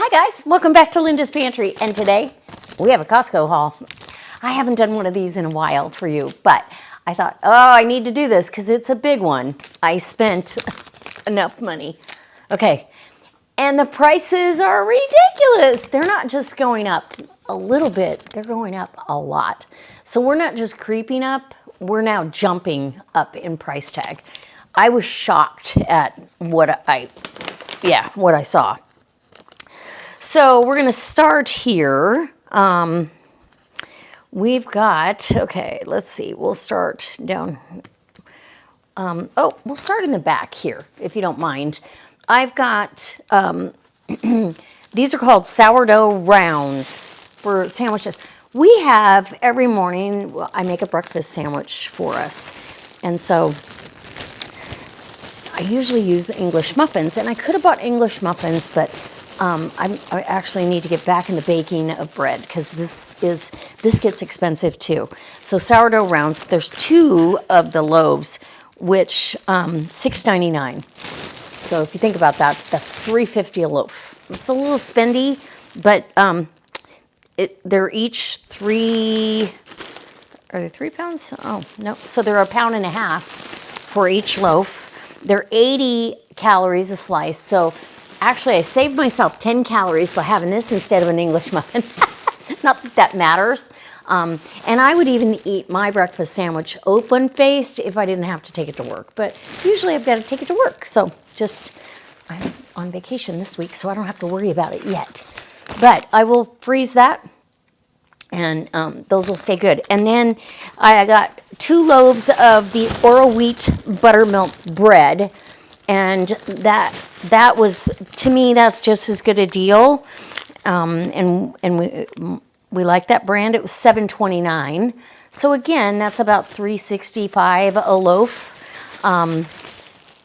Hi guys, welcome back to Linda's Pantry, and today we have a Costco haul. I haven't done one of these in a while for you, but I thought, oh, I need to do this because it's a big one. I spent enough money. Okay, and the prices are ridiculous. They're not just going up a little bit, they're going up a lot. So we're not just creeping up, we're now jumping up in price tag. I was shocked at what I saw. So we're going to start here. We've got, okay, let's see. We'll start down. We'll start in the back here, if you don't mind. I've got, these are called sourdough rounds for sandwiches. We have, every morning, I make a breakfast sandwich for us. And so I usually use English muffins, and I could have bought English muffins, but I actually need to get back in the baking of bread because this gets expensive too. So sourdough rounds, there's 2 of the loaves, which $6.99. So if you think about that, that's $3.50 a loaf. It's a little spendy, but they're each 3. Are they 3 pounds? Oh no, so they're 1.5 pounds for each loaf. They're 80 calories a slice. So actually, I saved myself 10 calories by having this instead of an English muffin. Not that that matters. And I would even eat my breakfast sandwich open-faced if I didn't have to take it to work. But usually I've got to take it to work. So I'm on vacation this week, so I don't have to worry about it yet. But I will freeze that, and those will stay good. And then I got 2 loaves of the Oro wheat buttermilk bread. And that was, to me, that's just as good a deal. And we like that brand. It was $7.29. So again, that's about $3.65 a loaf,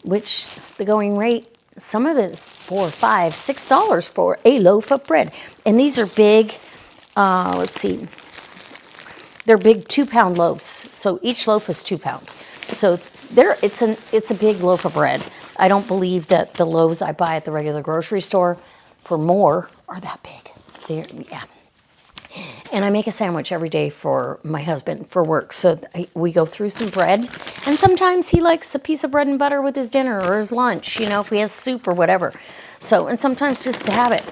which the going rate, some of it is $4, $5, $6 for a loaf of bread. And these are big, let's see, they're big 2-pound loaves. So each loaf is 2 pounds. So it's a big loaf of bread. I don't believe that the loaves I buy at the regular grocery store for more are that big. Yeah. And I make a sandwich every day for my husband for work. So we go through some bread. And sometimes he likes a piece of bread and butter with his dinner or his lunch, if he has soup or whatever. So, and sometimes just to have it.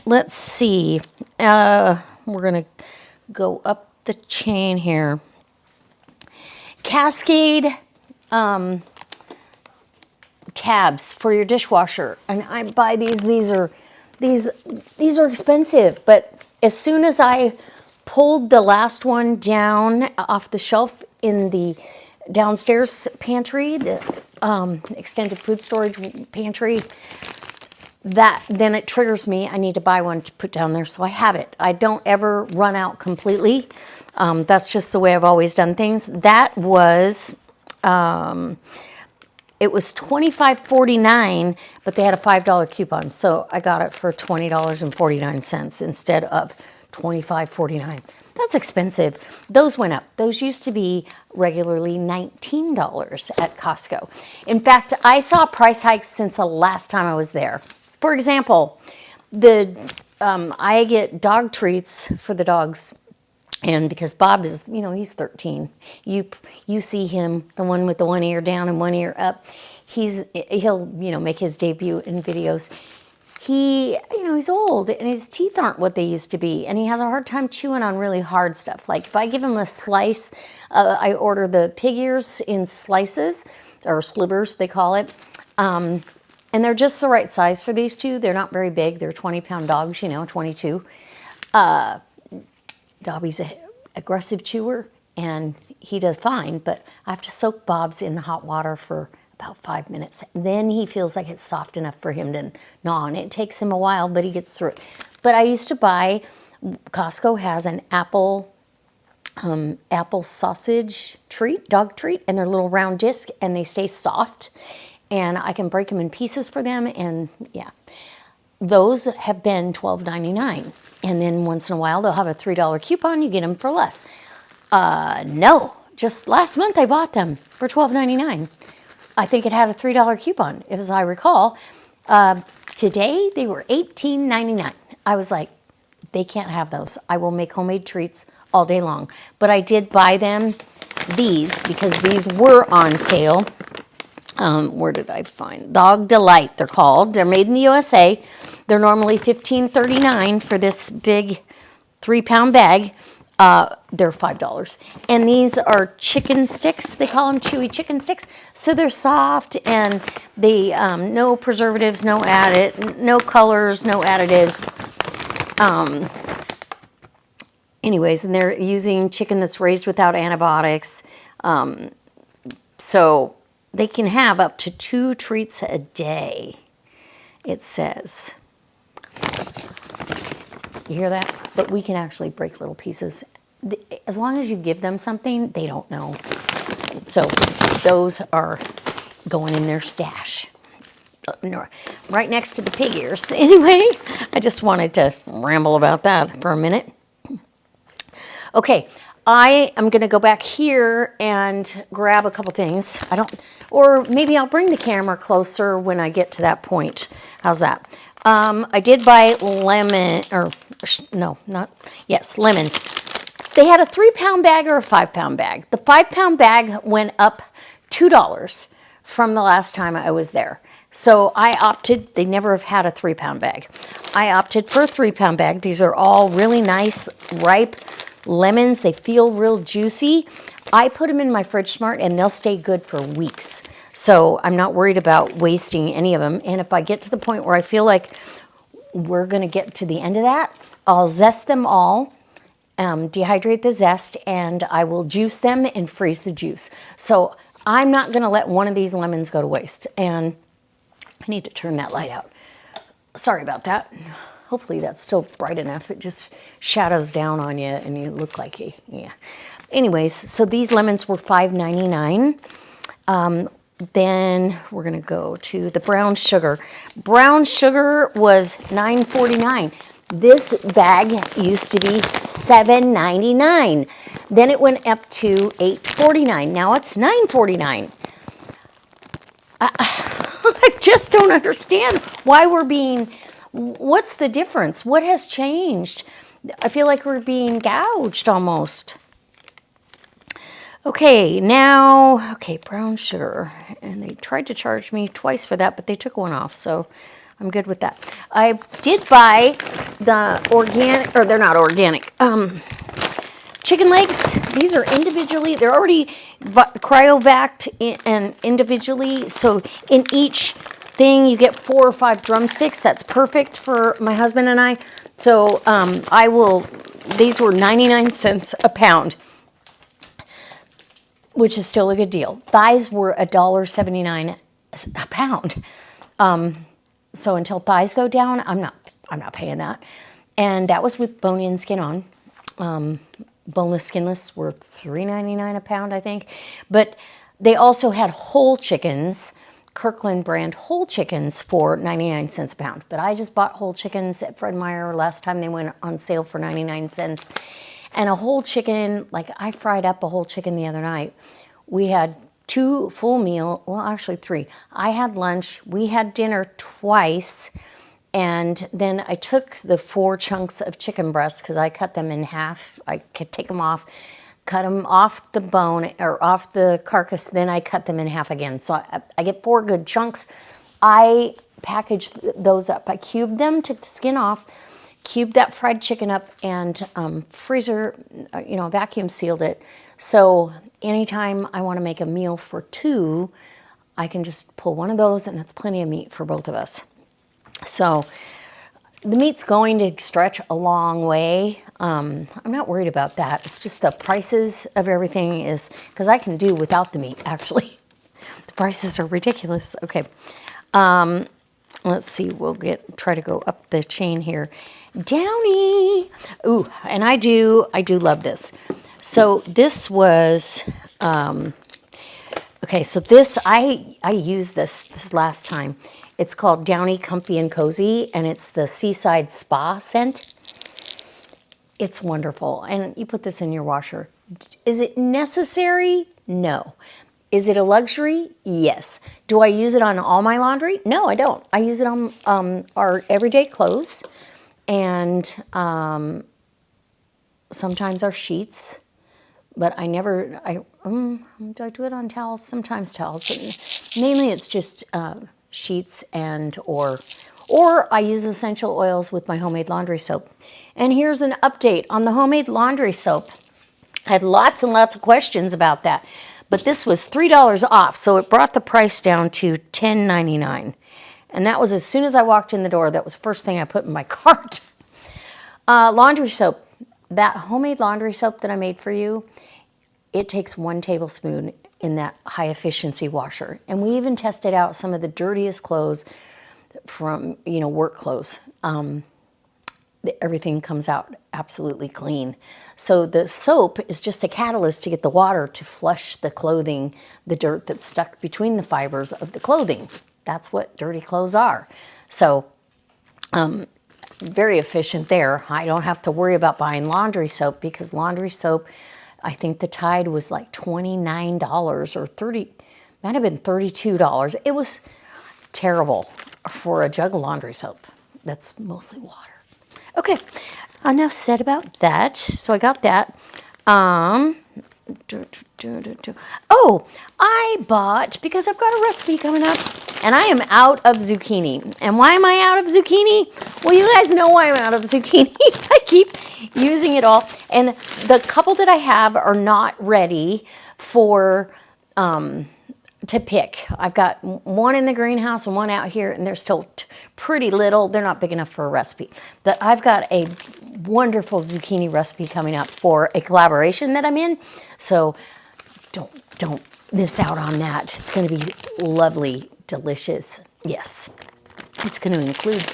Let's see. We're going to go up the chain here. Cascade tabs for your dishwasher, and I buy these. These are expensive, but as soon as I pulled the last one down off the shelf in the downstairs pantry, the extended food storage pantry, then it triggers me. I need to buy one to put down there, so I have it. I don't ever run out completely. That's just the way I've always done things. That was, it was $25.49, but they had a $5 coupon. So I got it for $20.49 instead of $25.49. That's expensive. Those went up. Those used to be regularly $19 at Costco. In fact, I saw price hikes since the last time I was there. For example, I get dog treats for the dogs. And because Bob is, he's 13. You see him, the one with the one ear down and one ear up. He'll make his debut in videos. He's old and his teeth aren't what they used to be. And he has a hard time chewing on really hard stuff. Like if I give him a slice, I order the pig ears in slices, or slivers they call it. And they're just the right size for these 2. They're not very big. They're 20-pound dogs, 22. Dobby's an aggressive chewer, and he does fine, but I have to soak Bob's in hot water for about 5 minutes. Then he feels like it's soft enough for him to gnaw on it. It takes him a while, but he gets through it. But I used to buy, Costco has an apple sausage treat, dog treat, and they're little round disc, and they stay soft, and I can break them in pieces for them, and yeah. Those have been $12.99. And then once in a while, they'll have a $3 coupon. You get them for less. No, just last month I bought them for $12.99. I think it had a $3 coupon, as I recall. Today they were $18.99. I was like, they can't have those. I will make homemade treats all day long. But I did buy them these because these were on sale. Where did I find? Dog Delight, they're called. They're made in the USA. They're normally $15.39 for this big 3-pound bag. They're $5. And these are chicken sticks. They call them chewy chicken sticks. So they're soft and they, no preservatives, no no colors, no additives. Anyways, and they're using chicken that's raised without antibiotics. So they can have up to 2 treats a day, it says. You hear that? But we can actually break little pieces. As long as you give them something, they don't know. So those are going in their stash. Right next to the pig ears. Anyway, I just wanted to ramble about that for a minute. Okay, I am going to go back here and grab a couple things. Or maybe I'll bring the camera closer when I get to that point. How's that? I did buy lemons. They had a 3-pound bag or a 5-pound bag. The 5-pound bag went up $2 from the last time I was there. So I opted, they never have had a 3-pound bag. I opted for a 3-pound bag. These are all really nice, ripe lemons. They feel real juicy. I put them in my Fridge Smart and they'll stay good for weeks. So I'm not worried about wasting any of them. And if I get to the point where I feel like we're going to get to the end of that, I'll zest them all, dehydrate the zest, and I will juice them and freeze the juice. So I'm not going to let one of these lemons go to waste. And I need to turn that light out. Sorry about that. Hopefully that's still bright enough. It just shadows down on you and you look like you, yeah. Anyways, so these lemons were $5.99. Then we're gonna go to the brown sugar. Brown sugar was $9.49. This bag used to be $7.99. Then it went up to $8.49. Now it's $9.49. I just don't understand why what's the difference? What has changed? I feel like we're being gouged almost. Okay, brown sugar. And they tried to charge me twice for that, but they took one off, so I'm good with that. I did buy the organic, or they're not organic, chicken legs. These are individually, they're already cryovac and individually, so in each thing you get 4 or 5 drumsticks. That's perfect for my husband and I. So these were 99 cents a pound, which is still a good deal. Thighs were $1.79 a pound. So until thighs go down, I'm not paying that. And that was with bone in, skin on. Boneless, skinless were $3.99 a pound, I think. But they also had whole chickens, Kirkland brand whole chickens, for 99 cents a pound. But I just bought whole chickens at Fred Meyer last time they went on sale for 99 cents. And a whole chicken, like I fried up a whole chicken the other night. We had 2 full meal, well, actually 3. I had lunch, we had dinner twice, and then I took the 4 chunks of chicken breasts because I cut them in half. I could take them off, cut them off the bone or off the carcass, then I cut them in half again. So I get 4 good chunks. I packaged those up. I cubed them, took the skin off, cubed that fried chicken up, and freezer, vacuum sealed it. So anytime I want to make a meal for 2, I can just pull one of those, and that's plenty of meat for both of us. So the meat's going to stretch a long way. I'm not worried about that. It's just the prices of everything is, because I can do without the meat, actually. The prices are ridiculous. Okay. Let's see, try to go up the chain here. Downy. Ooh, and I do love this. So this was, okay, so this, I used this last time. It's called Downy Comfy and Cozy, and it's the Seaside Spa scent. It's wonderful, and you put this in your washer. Is it necessary? No. Is it a luxury? Yes. Do I use it on all my laundry? No, I don't. I use it on our everyday clothes and sometimes our sheets. But I never, do I do it on towels? Sometimes towels, but mainly it's just sheets and or I use essential oils with my homemade laundry soap. And here's an update on the homemade laundry soap. I had lots and lots of questions about that, but this was $3 off, so it brought the price down to $10.99. And that was as soon as I walked in the door. That was the first thing I put in my cart. Laundry soap. That homemade laundry soap that I made for you, it takes 1 tablespoon in that high efficiency washer. And we even tested out some of the dirtiest clothes from, work clothes. Everything comes out absolutely clean. So the soap is just a catalyst to get the water to flush the clothing, the dirt that's stuck between the fibers of the clothing. That's what dirty clothes are. So, very efficient there. I don't have to worry about buying laundry soap because laundry soap, I think the Tide was like $29 or might have been $32. It was terrible for a jug of laundry soap. That's mostly water. Okay, enough said about that. So I got that. Oh, I bought, because I've got a recipe coming up, and I am out of zucchini. And why am I out of zucchini? Well, you guys know why I'm out of zucchini. I keep using it all. And the couple that I have are not ready for to pick. I've got one in the greenhouse and one out here, and they're still pretty little. They're not big enough for a recipe. But I've got a wonderful zucchini recipe coming up for a collaboration that I'm in. So don't miss out on that. It's going to be lovely, delicious. Yes. It's going to include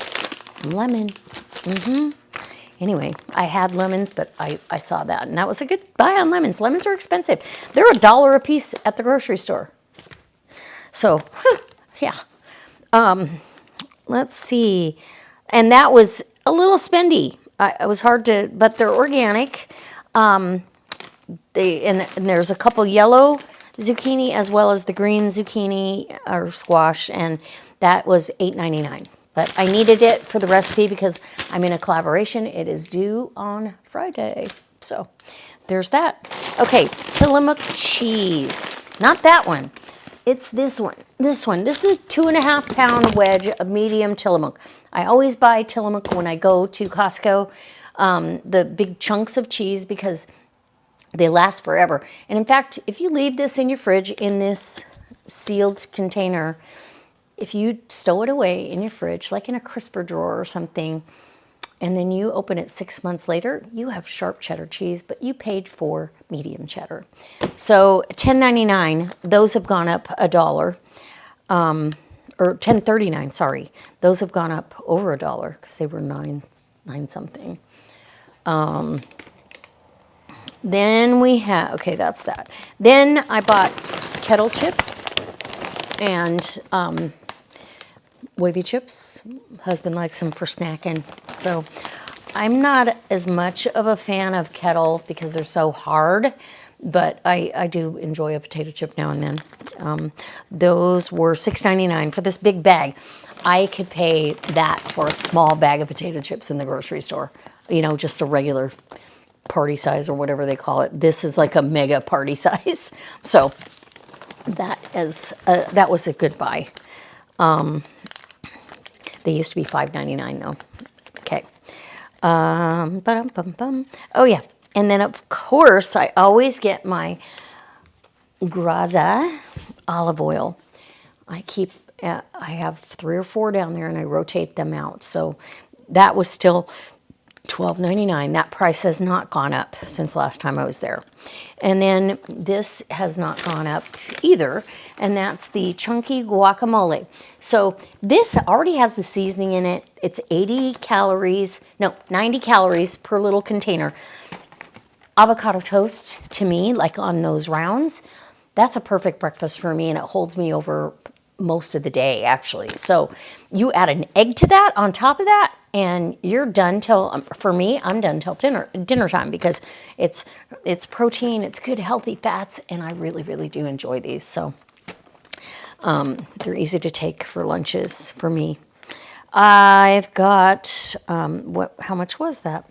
some lemon. Anyway, I had lemons, but I saw that, and that was a good buy on lemons. Lemons are expensive. They're $1 a piece at the grocery store. So, yeah. Let's see. And that was a little spendy. It was hard to, but they're organic. And there's a couple yellow zucchini as well as the green zucchini or squash, and that was $8.99. But I needed it for the recipe because I'm in a collaboration. It is due on Friday. So there's that. Okay, Tillamook cheese. Not that one. It's this one. This one. This is a 2.5-pound wedge of medium Tillamook. I always buy Tillamook when I go to Costco, the big chunks of cheese, because they last forever. And in fact, if you leave this in your fridge in this sealed container, if you stow it away in your fridge, like in a crisper drawer or something, and then you open it 6 months later, you have sharp cheddar cheese, but you paid for medium cheddar. So $10.99, those have gone up $1, or $10.39, sorry. Those have gone up over $1 because they were nine something. Then we have, okay, that's that. Then I bought kettle chips and wavy chips. Husband likes them for snacking. So I'm not as much of a fan of kettle because they're so hard, but I do enjoy a potato chip now and then. Those were $6.99 for this big bag. I could pay that for a small bag of potato chips in the grocery store. You know, just a regular party size or whatever they call it. This is like a mega party size. So that was a good buy. They used to be $5.99 though. Okay. Oh yeah. And then of course I always get my Rada olive oil. I have 3 or 4 down there and I rotate them out. So that was still $12.99. That price has not gone up since last time I was there. And then this has not gone up either, and that's the chunky guacamole. So this already has the seasoning in it. It's 90 calories per little container. Avocado toast, to me, like on those rounds, that's a perfect breakfast for me, and it holds me over most of the day, actually. So you add an egg to that on top of that, and you're done till, for me, I'm done till dinner time, because it's protein, it's good healthy fats, and I really, really do enjoy these. So they're easy to take for lunches for me. I've got, how much was that?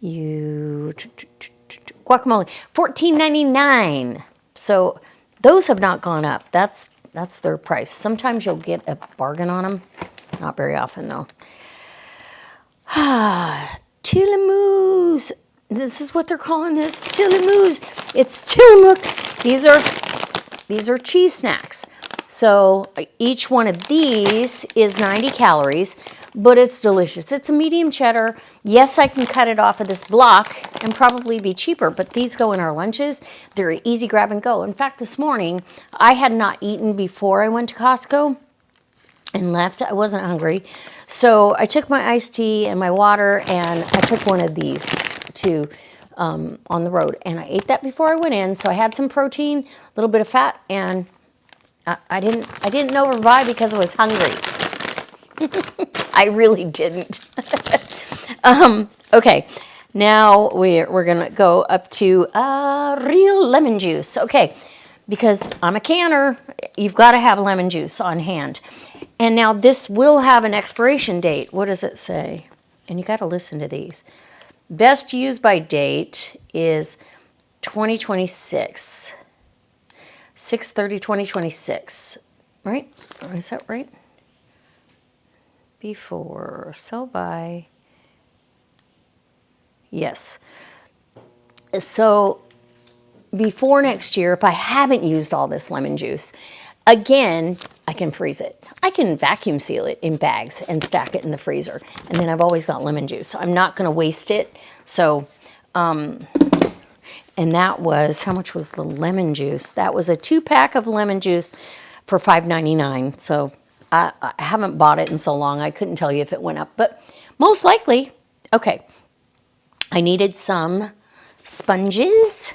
Guacamole, $14.99. So those have not gone up. That's their price. Sometimes you'll get a bargain on them. Not very often, though. Tillamoose. This is what they're calling this, Tillamoose. It's Tillamook. These are cheese snacks. So each one of these is 90 calories, but it's delicious. It's a medium cheddar. Yes, I can cut it off of this block and probably be cheaper, but these go in our lunches. They're easy grab and go. In fact, this morning, I had not eaten before I went to Costco and left. I wasn't hungry. So I took my iced tea and my water, and I took one of these to on the road. And I ate that before I went in. So I had some protein, a little bit of fat, and I didn't overbuy because I was hungry. I really didn't. Okay, now we're gonna go up to real lemon juice. Okay, because I'm a canner, you've got to have lemon juice on hand. And now this will have an expiration date. What does it say? And you got to listen to these. Best use by date is 2026. 6/30/2026, right? Is that right? Before, so by, yes. So before next year, if I haven't used all this lemon juice, again, I can freeze it. I can vacuum seal it in bags and stack it in the freezer. And then I've always got lemon juice. So I'm not going to waste it. So, and that was, how much was the lemon juice? That was a 2-pack of lemon juice for $5.99. So I haven't bought it in so long, I couldn't tell you if it went up, but most likely. Okay, I needed some sponges.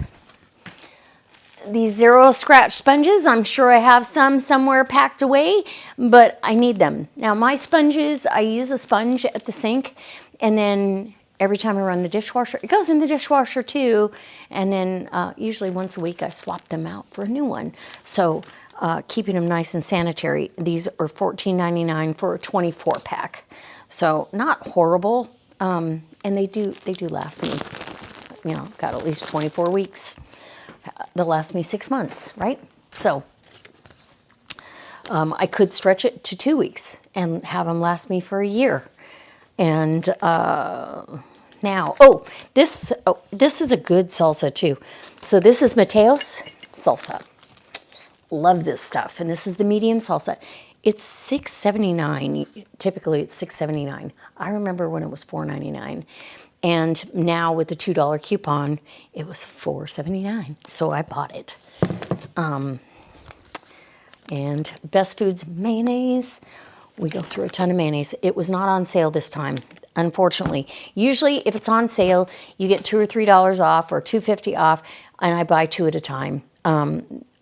These zero scratch sponges, I'm sure I have some somewhere packed away, but I need them. Now my sponges, I use a sponge at the sink, and then every time I run the dishwasher, it goes in the dishwasher too. And then usually once a week I swap them out for a new one. So keeping them nice and sanitary. These are $14.99 for a 24-pack. So not horrible. And they do last me, got at least 24 weeks. They'll last me 6 months, right? So I could stretch it to 2 weeks and have them last me for a year. And now, this is a good salsa too. So this is Mateo's salsa. Love this stuff. And this is the medium salsa. It's $6.79. Typically it's $6.79. I remember when it was $4.99. And now with the $2 coupon, it was $4.79. So I bought it. And Best Foods mayonnaise. We go through a ton of mayonnaise. It was not on sale this time, unfortunately. Usually if it's on sale, you get $2 or $3 off or $2.50 off, and I buy 2 at a time.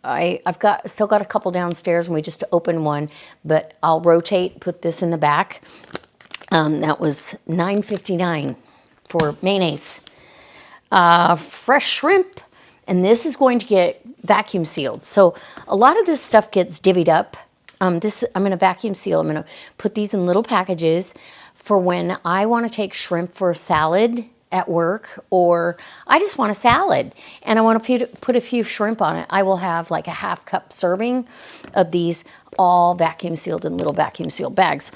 I've still got a couple downstairs, and we just opened one, but I'll rotate, put this in the back. That was $9.59 for mayonnaise. Fresh shrimp, and this is going to get vacuum sealed. So a lot of this stuff gets divvied up. I'm going to vacuum seal. I'm going to put these in little packages for when I want to take shrimp for a salad at work, or I just want a salad and I want to put a few shrimp on it. I will have like a 1/2 cup serving of these, all vacuum sealed in little vacuum sealed bags.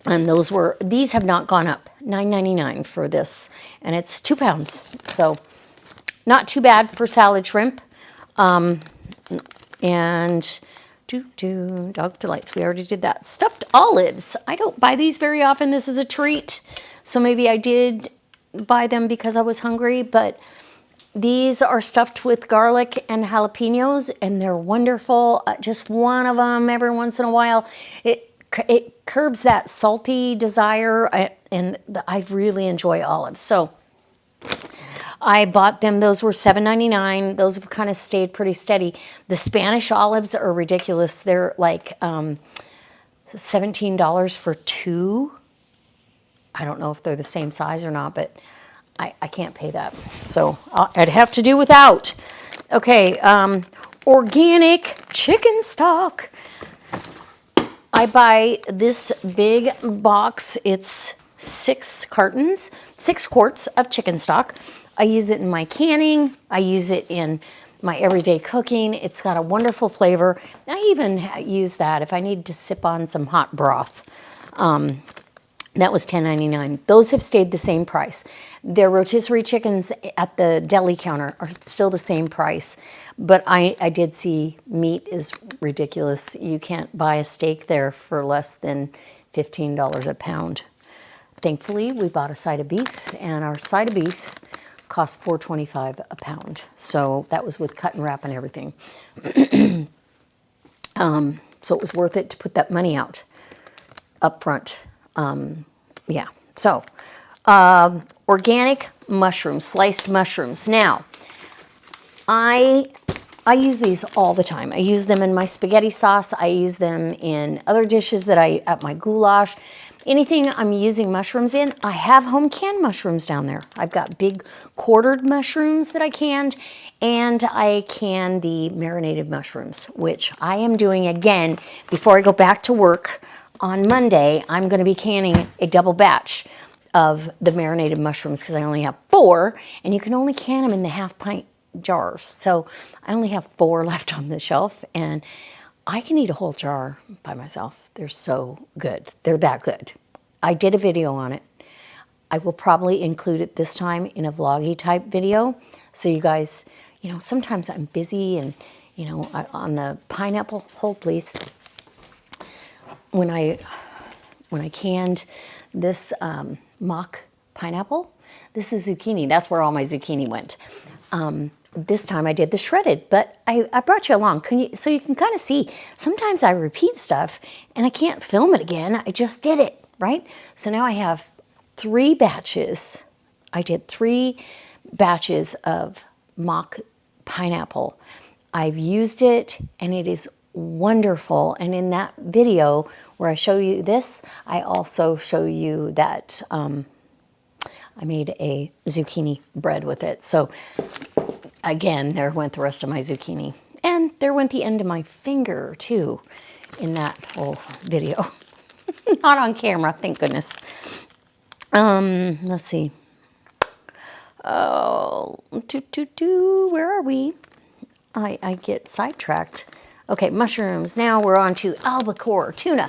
And these have not gone up. $9.99 for this, and it's 2 pounds. So not too bad for salad shrimp. And Dog Delights, we already did that. Stuffed olives. I don't buy these very often. This is a treat. So maybe I did buy them because I was hungry, but these are stuffed with garlic and jalapenos, and they're wonderful. Just one of them every once in a while. It curbs that salty desire, and I really enjoy olives. So I bought them. Those were $7.99. Those have kind of stayed pretty steady. The Spanish olives are ridiculous. They're like $17 for 2. I don't know if they're the same size or not, but I can't pay that. So I'd have to do without. Okay, organic chicken stock. I buy this big box. It's 6 cartons, 6 quarts of chicken stock. I use it in my canning. I use it in my everyday cooking. It's got a wonderful flavor. I even use that if I need to sip on some hot broth. That was $10.99. Those have stayed the same price. Their rotisserie chickens at the deli counter are still the same price. But I did see meat is ridiculous. You can't buy a steak there for less than $15 a pound. Thankfully, we bought a side of beef, and our side of beef cost $4.25 a pound. So that was with cut and wrap and everything. So it was worth it to put that money out up front. Yeah, so organic mushrooms, sliced mushrooms. Now, I use these all the time. I use them in my spaghetti sauce. I use them in other dishes that at my goulash. Anything I'm using mushrooms in, I have home canned mushrooms down there. I've got big quartered mushrooms that I canned, and I can the marinated mushrooms, which I am doing again before I go back to work. On Monday, I'm going to be canning a double batch of the marinated mushrooms because I only have 4, and you can only can them in the half-pint jars. So I only have 4 left on the shelf, and I can eat a whole jar by myself. They're so good. They're that good. I did a video on it. I will probably include it this time in a vloggy type video. So you guys, you know, sometimes I'm busy and, you know, on the pineapple, hold please. When I canned this mock pineapple, this is zucchini. That's where all my zucchini went. This time I did the shredded, but I brought you along so you can kind of see. Sometimes I repeat stuff and I can't film it again. I just did it, right? So now I have 3 batches. I did 3 batches of mock pineapple. I've used it and it is wonderful. And in that video where I show you this, I also show you that I made a zucchini bread with it. So again, there went the rest of my zucchini. And there went the end of my finger too in that whole video. Not on camera, thank goodness. Let's see. Oh, where are we? I get sidetracked. Okay, mushrooms. Now we're on to albacore, tuna.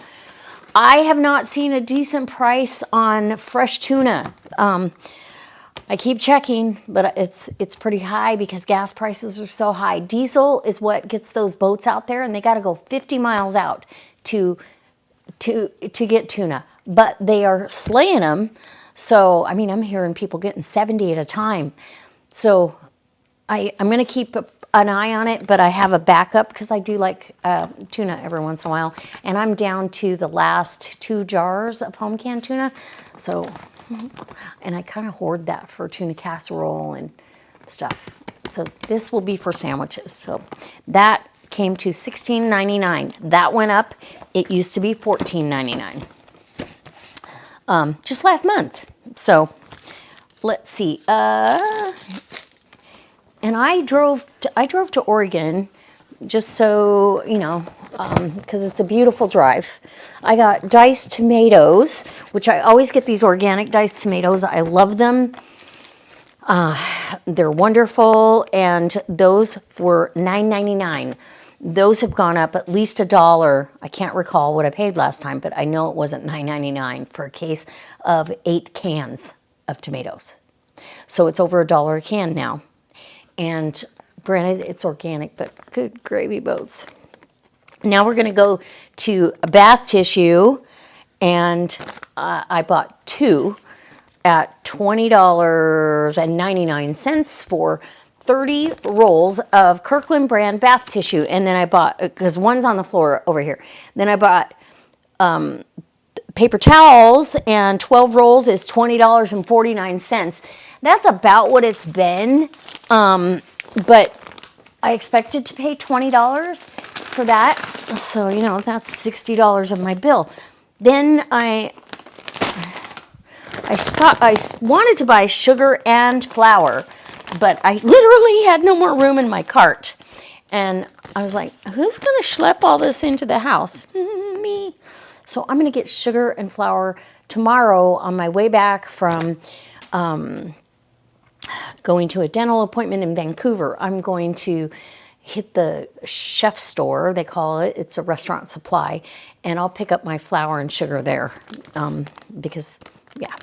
I have not seen a decent price on fresh tuna. I keep checking, but it's pretty high because gas prices are so high. Diesel is what gets those boats out there, and they got to go 50 miles out to get tuna. But they are slaying them. So, I mean, I'm hearing people getting 70 at a time. So I'm going to keep an eye on it, but I have a backup because I do like tuna every once in a while. And I'm down to the last 2 jars of home canned tuna. So, and I kind of hoard that for tuna casserole and stuff. So this will be for sandwiches. So that came to $16.99. That went up. It used to be $14.99. Just last month. So let's see. And I drove to Oregon just so, you know, because it's a beautiful drive. I got diced tomatoes, which I always get these organic diced tomatoes. I love them. They're wonderful, and those were $9.99. Those have gone up at least $1. I can't recall what I paid last time, but I know it wasn't $9.99 for a case of 8 cans of tomatoes. So it's over $1 a can now. And granted, it's organic, but good gravy boats. Now we're going to go to bath tissue, and I bought 2 at $20.99 for 30 rolls of Kirkland brand bath tissue. And then I bought, because one's on the floor over here. Then I bought paper towels, and 12 rolls is $20.49. That's about what it's been. But I expected to pay $20 for that. So, you know, that's $60 of my bill. Then I wanted to buy sugar and flour, but I literally had no more room in my cart. And I was like, who's going to schlep all this into the house? Me. So I'm going to get sugar and flour tomorrow on my way back from going to a dental appointment in Vancouver. I'm going to hit the chef store, they call it. It's a restaurant supply. And I'll pick up my flour and sugar there because, yeah.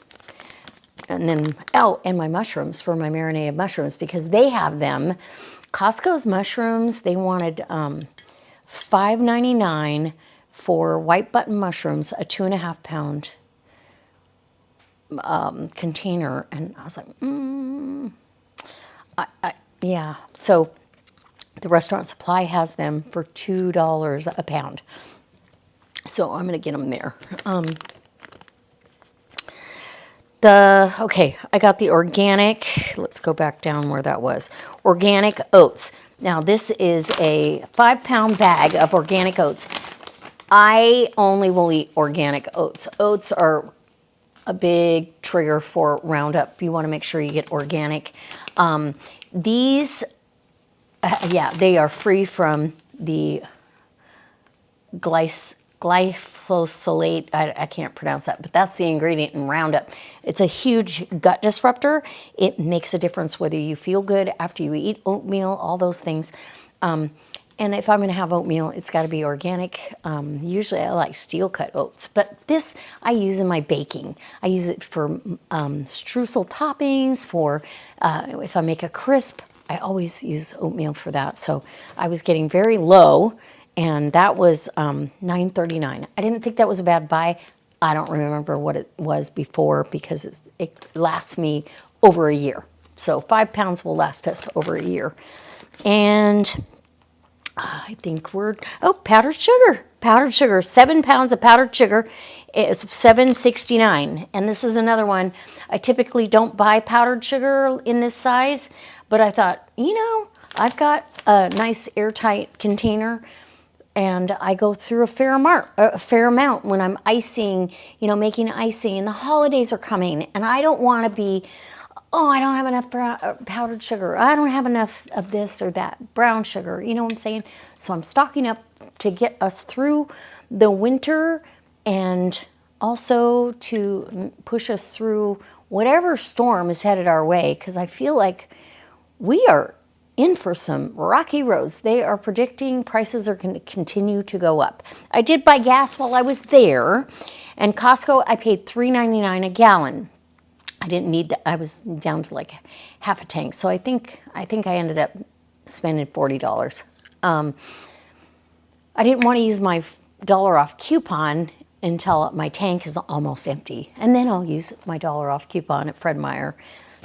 And then, oh, and my mushrooms for my marinated mushrooms because they have them. Costco's mushrooms, they wanted $5.99 for white button mushrooms, a 2.5 pound container. And I was like, yeah. So the restaurant supply has them for $2 a pound. So I'm going to get them there. Okay, I got the organic, let's go back down where that was. Organic oats. Now this is a 5-pound bag of organic oats. I only will eat organic oats. Oats are a big trigger for Roundup. You want to make sure you get organic. These, yeah, they are free from the glyphosate, I can't pronounce that, but that's the ingredient in Roundup. It's a huge gut disruptor. It makes a difference whether you feel good after you eat oatmeal, all those things. And if I'm going to have oatmeal, it's got to be organic. Usually I like steel cut oats, but this I use in my baking. I use it for streusel toppings, for if I make a crisp, I always use oatmeal for that. So I was getting very low, and that was $9.39. I didn't think that was a bad buy. I don't remember what it was before because it lasts me over a year. So 5 pounds will last us over a year. And I think powdered sugar. Powdered sugar, 7 pounds of powdered sugar is $7.69. And this is another one. I typically don't buy powdered sugar in this size, but I thought, I've got a nice airtight container, and I go through a fair amount when I'm icing, making icing, and the holidays are coming, and I don't want to be, I don't have enough powdered sugar. I don't have enough of this or that, brown sugar, you know what I'm saying? So I'm stocking up to get us through the winter and also to push us through whatever storm is headed our way, because I feel like we are in for some rocky roads. They are predicting prices are going to continue to go up. I did buy gas while I was there, and Costco I paid $3.99 a gallon. I didn't need that. I was down to like half a tank, so I think I ended up spending $40. I didn't want to use my dollar off coupon until my tank is almost empty, and then I'll use my dollar off coupon at Fred Meyer.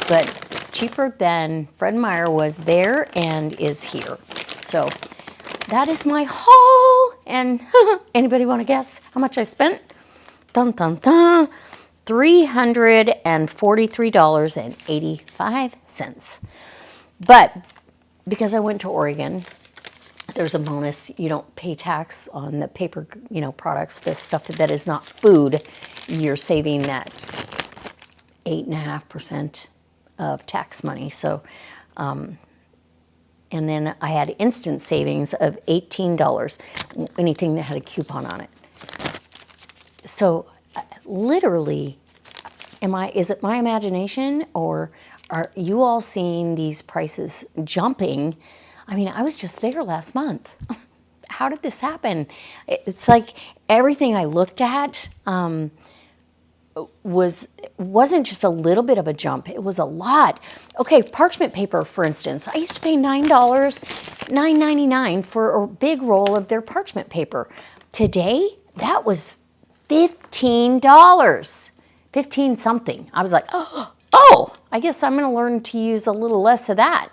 But cheaper than Fred Meyer was there and is here. So that is my haul. And anybody want to guess how much I spent? Dun, dun, dun. $343.85. But because I went to Oregon, there's a bonus. You don't pay tax on the paper, products, the stuff that is not food. You're saving that 8.5% of tax money. So, and then I had instant savings of $18, anything that had a coupon on it. So literally, is it my imagination, or are you all seeing these prices jumping? I mean, I was just there last month. How did this happen? It's like everything I looked at, wasn't just a little bit of a jump, it was a lot. Okay, parchment paper, for instance. I used to pay $9.99 for a big roll of their parchment paper. Today, that was $15. 15 something. I was like, oh, I guess I'm gonna learn to use a little less of that.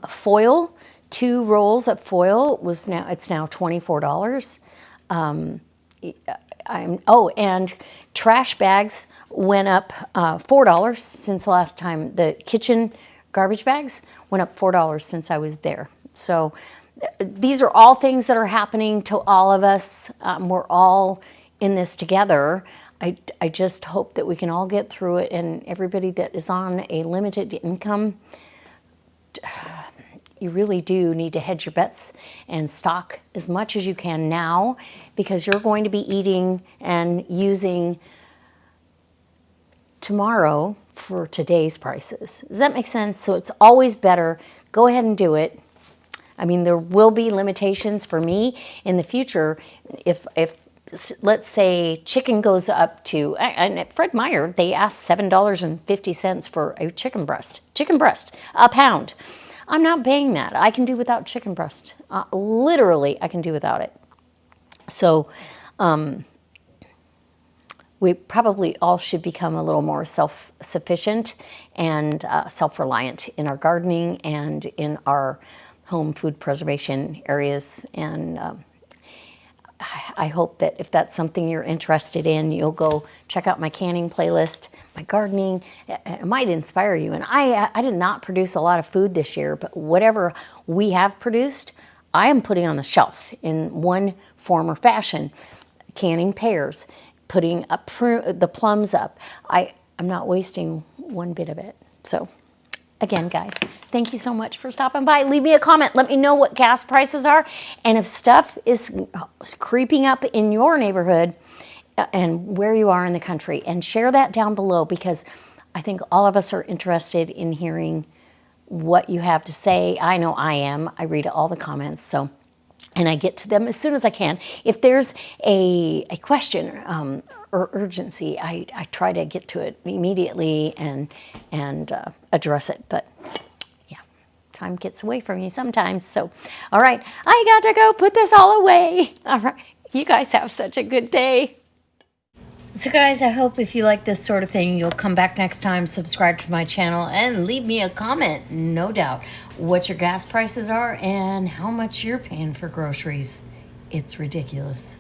Foil, 2 rolls of foil it's now $24. And trash bags went up $4 since the last time. The kitchen garbage bags went up $4 since I was there. So these are all things that are happening to all of us. We're all in this together. I just hope that we can all get through it, and everybody that is on a limited income, you really do need to hedge your bets and stock as much as you can now, because you're going to be eating and using tomorrow for today's prices. Does that make sense? So it's always better. Go ahead and do it. I mean, there will be limitations for me in the future. If let's say chicken goes up to, and at Fred Meyer, they asked $7.50 for a chicken breast, a pound. I'm not paying that. I can do without chicken breast. Literally, I can do without it. So we probably all should become a little more self-sufficient and self-reliant in our gardening and in our home food preservation areas. And I hope that if that's something you're interested in, you'll go check out my canning playlist, my gardening. It might inspire you. And I did not produce a lot of food this year, but whatever we have produced, I am putting on the shelf in one form or fashion. Canning pears, putting up the plums up. I'm not wasting one bit of it. So again, guys, thank you so much for stopping by. Leave me a comment. Let me know what gas prices are, and if stuff is creeping up in your neighborhood and where you are in the country, and share that down below, because I think all of us are interested in hearing what you have to say. I know I am. I read all the comments, so, and I get to them as soon as I can. If there's a question or urgency, I try to get to it immediately and address it. But yeah, time gets away from you sometimes. So, all right, I got to go put this all away. All right, you guys have such a good day. So guys, I hope if you like this sort of thing, you'll come back next time, subscribe to my channel, and leave me a comment, no doubt, what your gas prices are and how much you're paying for groceries. It's ridiculous.